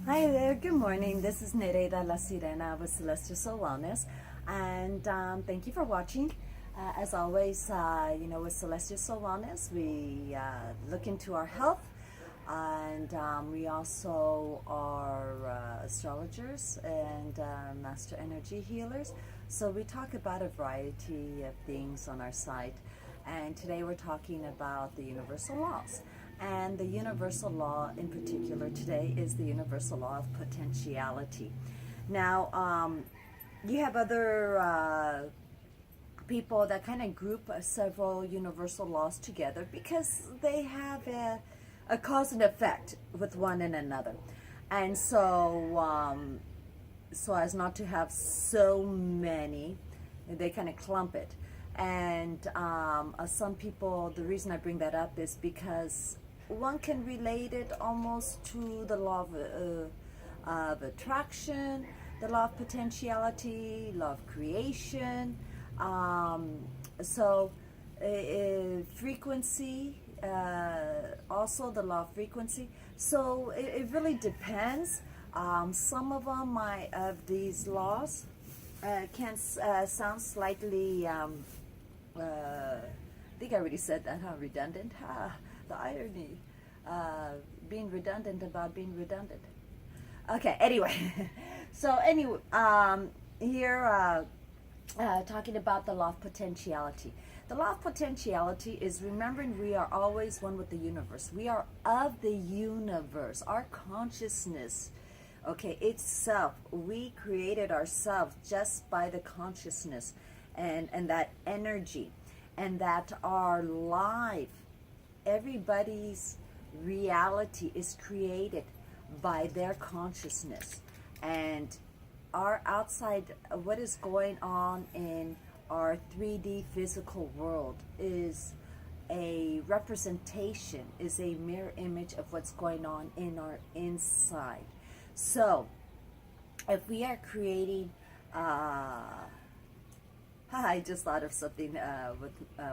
Hi there, good morning. This is Nereida La Sirena with Celestial Soul Wellness, and thank you for watching. As always, with Celestial Soul Wellness, we look into our health, and we also are astrologers and master energy healers. So we talk about a variety of things on our site, and today we're talking about the universal laws. And the universal law in particular today is the universal law of potentiality. Now, you have other people that kind of group several universal laws together because they have a cause and effect with one and another. And so as not to have so many, they kind of clump it. And some people, the reason I bring that up is because one can relate it almost to the law of attraction, the law of potentiality, law of creation. Frequency, also the law of frequency. So it really depends. Some of them, of these laws, can sound slightly, I think I already said that, redundant. The irony, being redundant about being redundant. Okay, anyway, here talking about the law of potentiality. The law of potentiality is remembering we are always one with the universe. We are of the universe. Our consciousness, okay, itself, we created ourselves just by the consciousness and that energy, and that our life, everybody's reality is created by their consciousness. And our outside, what is going on in our 3D physical world is a representation, is a mirror image of what's going on in our inside. So if we are creating I just thought of something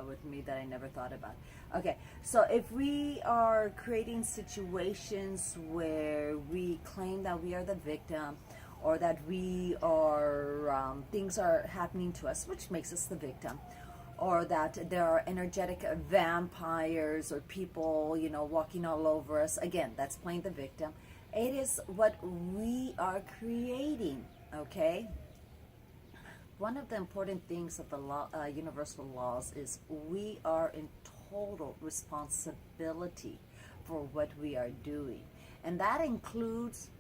with me that I never thought about. Okay, so if we are creating situations where we claim that we are the victim, or that we are, things are happening to us, which makes us the victim, or that there are energetic vampires or people, walking all over us, again, that's playing the victim. It is what we are creating, okay? One of the important things of the law, universal laws is we are in total responsibility for what we are doing. And that includes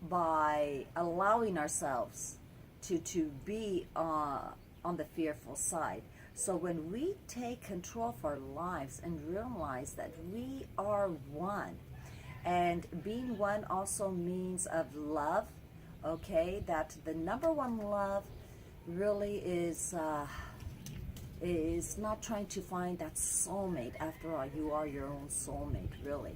by allowing ourselves to be on the fearful side. So when we take control of our lives and realize that we are one, and being one also means of love, okay, that the number one love really is not trying to find that soulmate. After all, you are your own soulmate, really.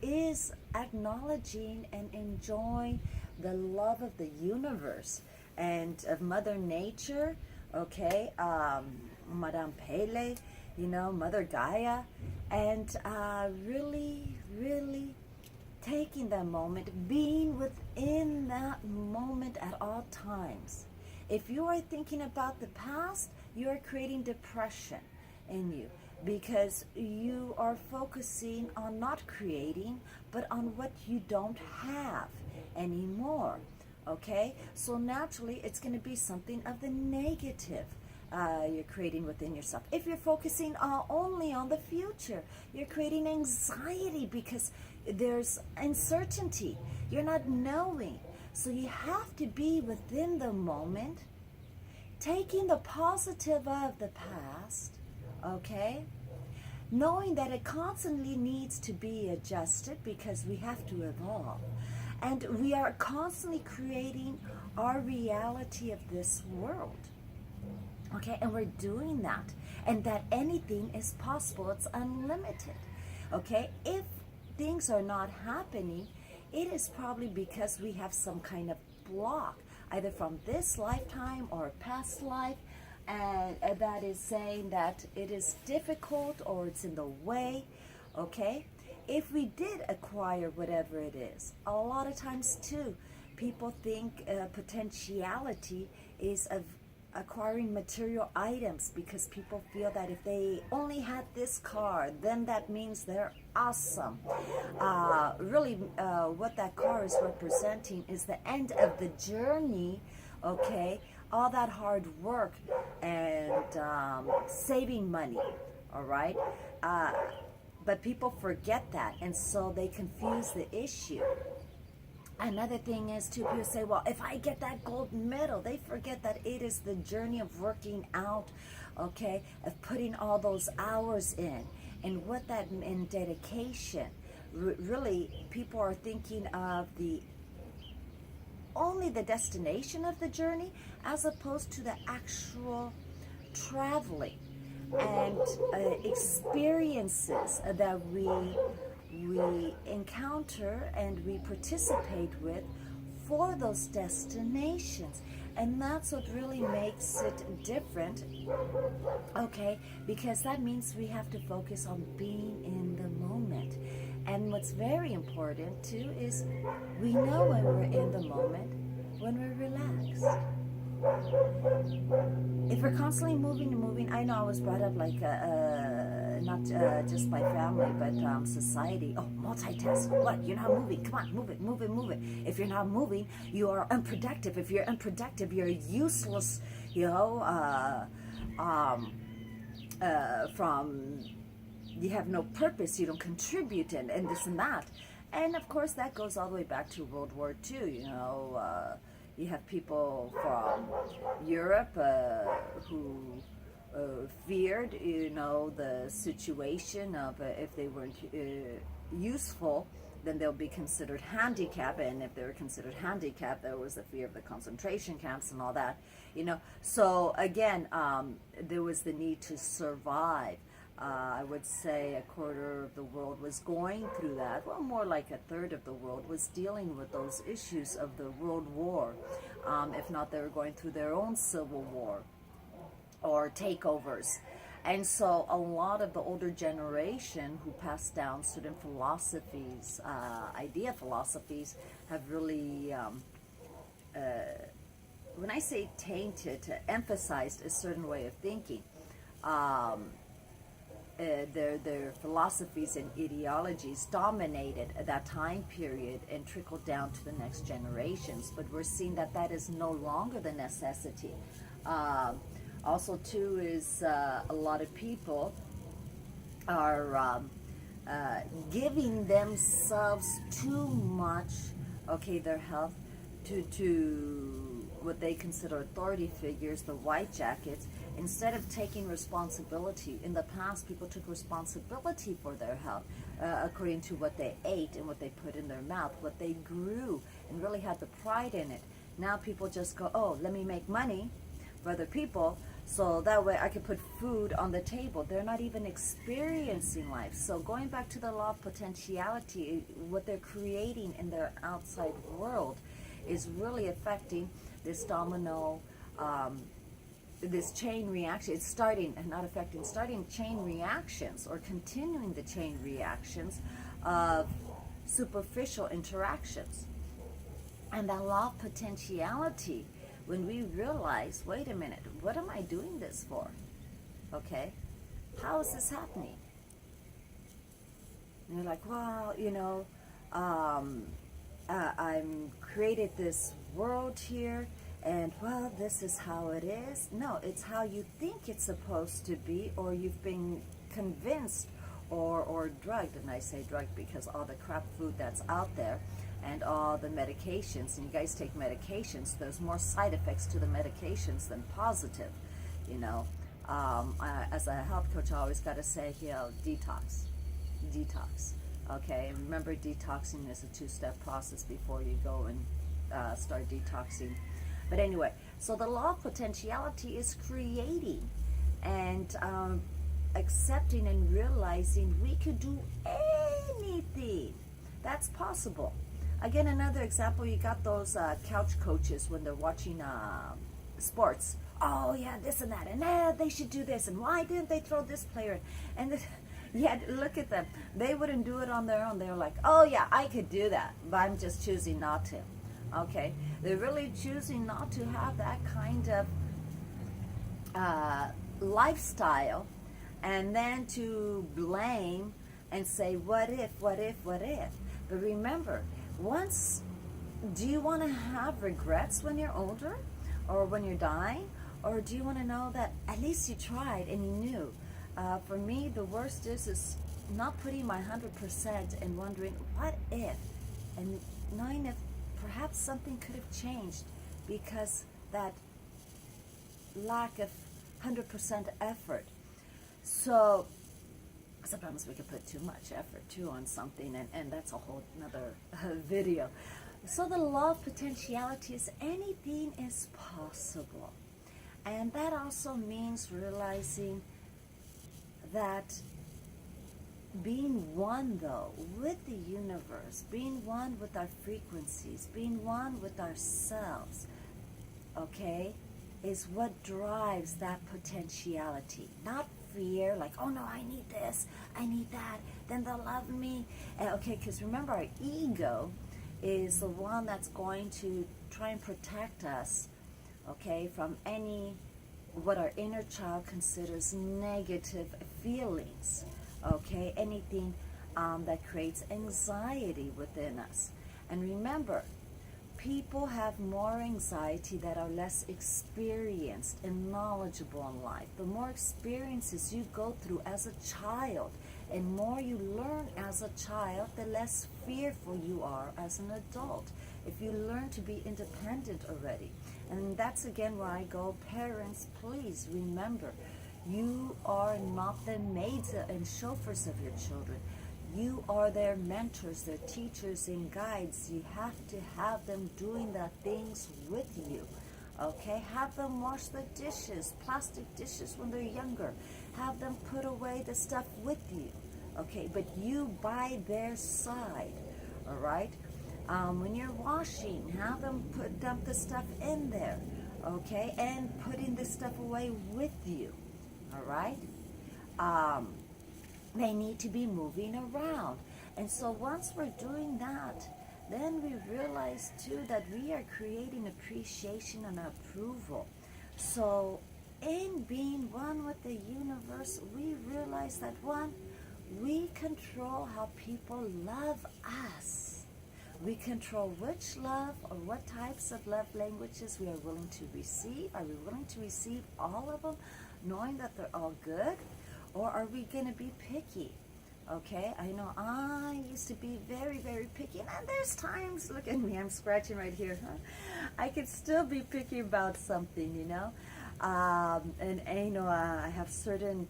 Is acknowledging and enjoying the love of the universe and of Mother Nature, okay, Madame Pele, Mother Gaia, and really, really taking that moment, being within that moment at all times. If you are thinking about the past, you are creating depression in you because you are focusing on not creating, but on what you don't have anymore. Okay? So naturally, it's going to be something of the negative. You're creating within yourself. If you're focusing only on the future, you're creating anxiety because there's uncertainty. You're not knowing. So you have to be within the moment, taking the positive of the past, okay? Knowing that it constantly needs to be adjusted because we have to evolve. And we are constantly creating our reality of this world. Okay, and we're doing that, and that anything is possible. It's unlimited. Okay, if things are not happening, it is probably because we have some kind of block, either from this lifetime or past life, and that is saying that it is difficult or it's in the way. Okay, if we did acquire whatever it is, a lot of times too, people think potentiality is of acquiring material items, because people feel that if they only had this car, then that means they're awesome. Really, what that car is representing is the end of the journey, okay? All that hard work and saving money, all right? But people forget that, and so they confuse the issue. Another thing is too, people say, well, if I get that gold medal, they forget that it is the journey of working out, okay, of putting all those hours in, and what that in dedication. Really, people are thinking of only the destination of the journey, as opposed to the actual traveling and experiences that we encounter and we participate with for those destinations. And that's what really makes it different, okay? Because that means we have to focus on being in the moment. And what's very important too is we know when we're in the moment, when we're relaxed. If we're constantly moving and moving, I know I was brought up like not just by family, but society. Oh, multitask. What? You're not moving. Come on, move it, move it, move it. If you're not moving, you are unproductive. If you're unproductive, you're useless. You know, from you have no purpose. You don't contribute, and this and that. And of course, that goes all the way back to World War II. You know. You have people from Europe who feared, you know, the situation of if they weren't useful, then they'll be considered handicapped. And if they were considered handicapped, there was the fear of the concentration camps and all that, you know. So again, there was the need to survive. I would say a quarter of the world was going through that. Well, more like a third of the world was dealing with those issues of the World War. If not, they were going through their own civil war or takeovers. And so a lot of the older generation who passed down certain philosophies, philosophies, have really, when I say tainted, emphasized a certain way of thinking. Their philosophies and ideologies dominated that time period and trickled down to the next generations. But we're seeing that that is no longer the necessity. Also, too, is a lot of people are giving themselves too much, okay, their health, to what they consider authority figures, the white jackets, instead of taking responsibility. In the past, people took responsibility for their health according to what they ate and what they put in their mouth, what they grew, and really had the pride in it. Now people just go, oh, let me make money for other people, so that way I can put food on the table. They're not even experiencing life. So going back to the law of potentiality, what they're creating in their outside world is really affecting this domino, this chain reaction. It's starting chain reactions, or continuing the chain reactions of superficial interactions. And that law of potentiality, when we realize, wait a minute, what am I doing this for? Okay, how is this happening? And you're like, well, you know, I'm created this world here, and well, this is how it is. No, it's how you think it's supposed to be, or you've been convinced or drugged. And I say drugged because all the crap food that's out there and all the medications, and you guys take medications, there's more side effects to the medications than positive, you know. As a health coach, I always got to say, you know, detox. Okay, and remember, detoxing is a two-step process before you go and start detoxing. But anyway, so the law of potentiality is creating and accepting and realizing we could do anything. That's possible. Again, another example, you got those couch coaches when they're watching sports. Oh yeah, this and that, and they should do this, and why didn't they throw this player? And Yeah, look at them. They wouldn't do it on their own. They're like, oh yeah, I could do that, but I'm just choosing not to. Okay, they're really choosing not to have that kind of lifestyle, and then to blame and say, what if, what if, what if? But remember, once, do you want to have regrets when you're older or when you're dying? Or do you want to know that at least you tried and you knew? For me, the worst is not putting my 100% and wondering, what if? And knowing if perhaps something could have changed because that lack of 100% effort. So sometimes we can put too much effort too on something, and that's a whole another video. So the law of potentiality is anything is possible. And that also means realizing that being one, though, with the universe, being one with our frequencies, being one with ourselves, okay, is what drives that potentiality. Not fear, like, oh no, I need this, I need that, then they'll love me. Okay, because remember, our ego is the one that's going to try and protect us, okay, from any, what our inner child considers negative feelings, okay, anything that creates anxiety within us. And remember, people have more anxiety that are less experienced and knowledgeable in life. The more experiences you go through as a child and more you learn as a child, the less fearful you are as an adult. If you learn to be independent already. And that's again where I go, parents, please remember, you are not the maids and chauffeurs of your children. You are their mentors, their teachers and guides. You have to have them doing the things with you. Okay? Have them wash the dishes, plastic dishes when they're younger. Have them put away the stuff with you. Okay? But you by their side. All right? When you're washing, have them dump the stuff in there. Okay? And putting the stuff away with you. All right? They need to be moving around. And so once we're doing that, then we realize too that we are creating appreciation and approval. So in being one with the universe, we realize that one, we control how people love us. We control which love or what types of love languages we are willing to receive. Are we willing to receive all of them, knowing that they're all good? Or are we going to be picky? Okay, I know I used to be very, very picky. And there's times, look at me, I'm scratching right here. Huh? I could still be picky about something, you know. And you know, I have certain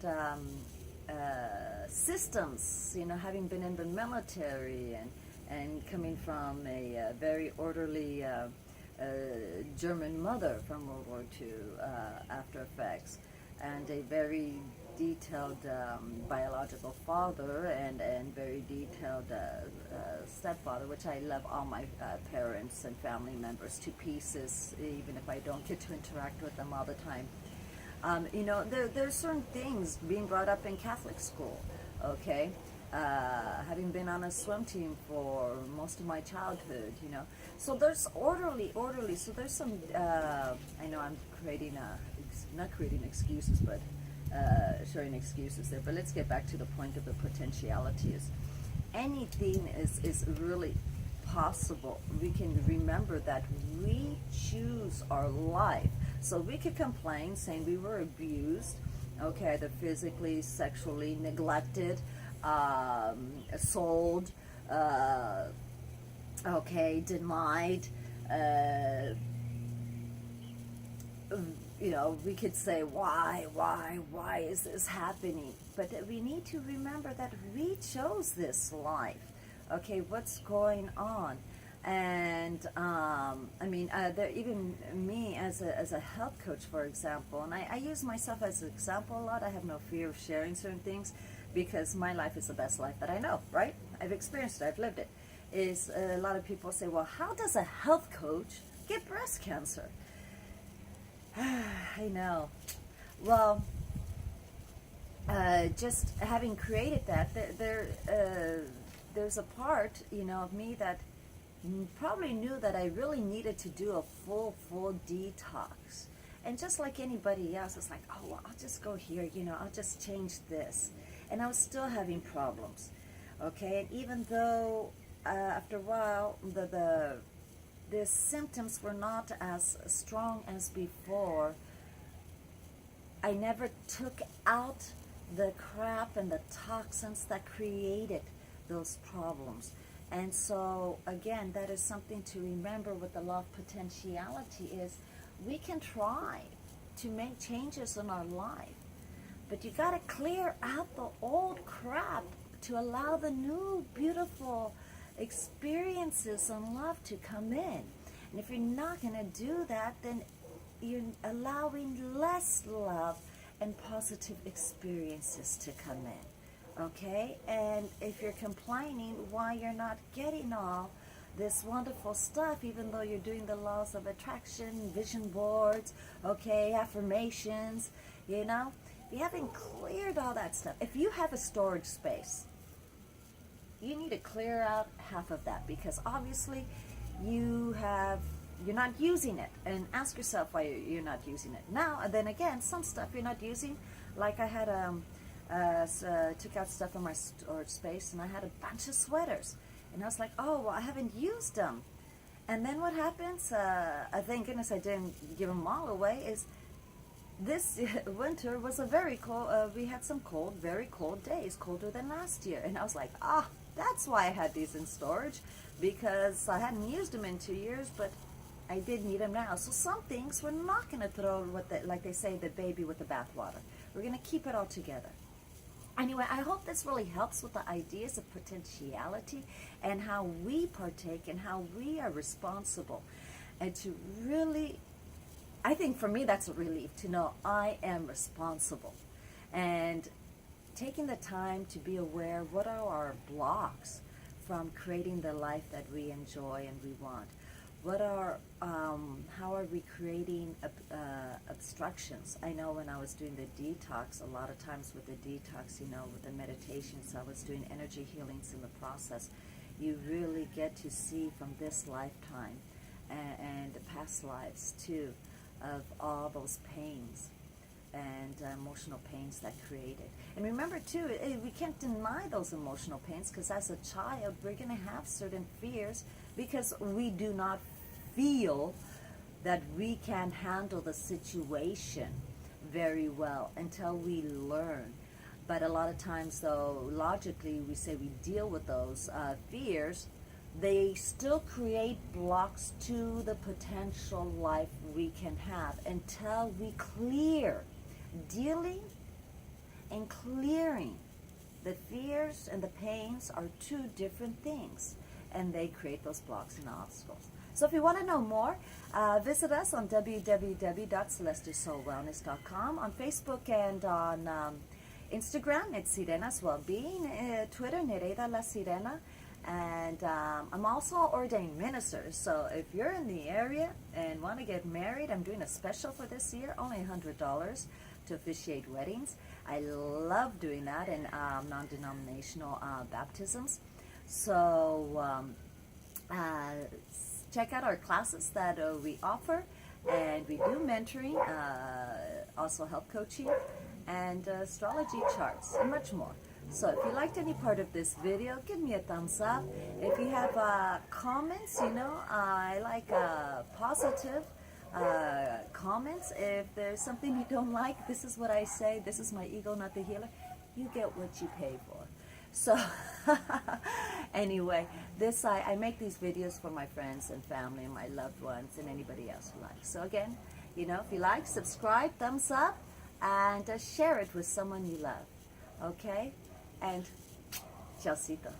systems, you know, having been in the military and coming from a very orderly German mother from World War II after effects, and a very detailed biological father and very detailed stepfather, which I love all my parents and family members to pieces, even if I don't get to interact with them all the time. You know, there's certain things being brought up in Catholic school, okay? Having been on a swim team for most of my childhood, you know. So there's orderly. So there's some, I know I'm not creating excuses, but showing excuses there. But let's get back to the point of the potentiality is anything is really possible. We can remember that we choose our life. So we could complain saying we were abused, okay, either physically, sexually, neglected, sold, okay, denied, you know, we could say, why is this happening? But we need to remember that we chose this life, okay, what's going on? And I mean, even me as a health coach, for example, and I use myself as an example a lot. I have no fear of sharing certain things because my life is the best life that I know, right? I've experienced it, I've lived it. Is a lot of people say, well, how does a health coach get breast cancer? I know. Well, just having created that, there's a part, of me that probably knew that I really needed to do a full detox. And just like anybody else, it's like, oh, well, I'll just go here, I'll just change this. And I was still having problems, okay? And even though after a while, the symptoms were not as strong as before, I never took out the crap and the toxins that created those problems. And so, again, that is something to remember with the law of potentiality is we can try to make changes in our life, but you got to clear out the old crap to allow the new, beautiful experiences and love to come in. And if you're not going to do that, then you're allowing less love and positive experiences to come in, okay? And if you're complaining why you're not getting all this wonderful stuff, even though you're doing the laws of attraction, vision boards, okay, affirmations, you haven't cleared all that stuff. If you have a storage space, you need to clear out half of that, because obviously you're not using it. And ask yourself why you're not using it. Now, and then again, some stuff you're not using, like I had took out stuff from my storage space, and I had a bunch of sweaters. And I was like, oh, well, I haven't used them. And then what happens, thank goodness I didn't give them all away, is this winter was a very cold, we had some very cold days, colder than last year. And I was like, that's why I had these in storage, because I hadn't used them in 2 years, but I did need them now. So some things we're not going to throw, like they say, the baby with the bathwater. We're going to keep it all together. Anyway, I hope this really helps with the ideas of potentiality and how we partake and how we are responsible. And to really, I think for me that's a relief to know I am responsible. And taking the time to be aware, what are our blocks from creating the life that we enjoy and we want? What are, how are we creating obstructions? I know when I was doing the detox, a lot of times with the detox, with the meditations, I was doing energy healings in the process. You really get to see from this lifetime and the past lives too, of all those pains and emotional pains that created. And remember too, we can't deny those emotional pains, because as a child, we're going to have certain fears because we do not feel that we can handle the situation very well until we learn. But a lot of times, though, logically, we say we deal with those fears, they still create blocks to the potential life we can have until we clear. Dealing and clearing the fears and the pains are two different things, and they create those blocks and obstacles. So if you want to know more, visit us on www.celestialsoulwellness.com, on Facebook and on Instagram, it's Sirena's Wellbeing, Twitter, Nereida La Sirena, and I'm also an ordained minister. So if you're in the area and want to get married, I'm doing a special for this year, only $100 to officiate weddings. I love doing that in non-denominational baptisms. So check out our classes that we offer, and we do mentoring, also health coaching, and astrology charts, and much more. So if you liked any part of this video, give me a thumbs up. If you have comments, I like positive comments. If there's something you don't like, this is what I say, this is my ego, not the healer. You get what you pay for. So anyway, I make these videos for my friends and family and my loved ones and anybody else who likes. So again, if you like, subscribe, thumbs up, and share it with someone you love. Okay? And chaucito.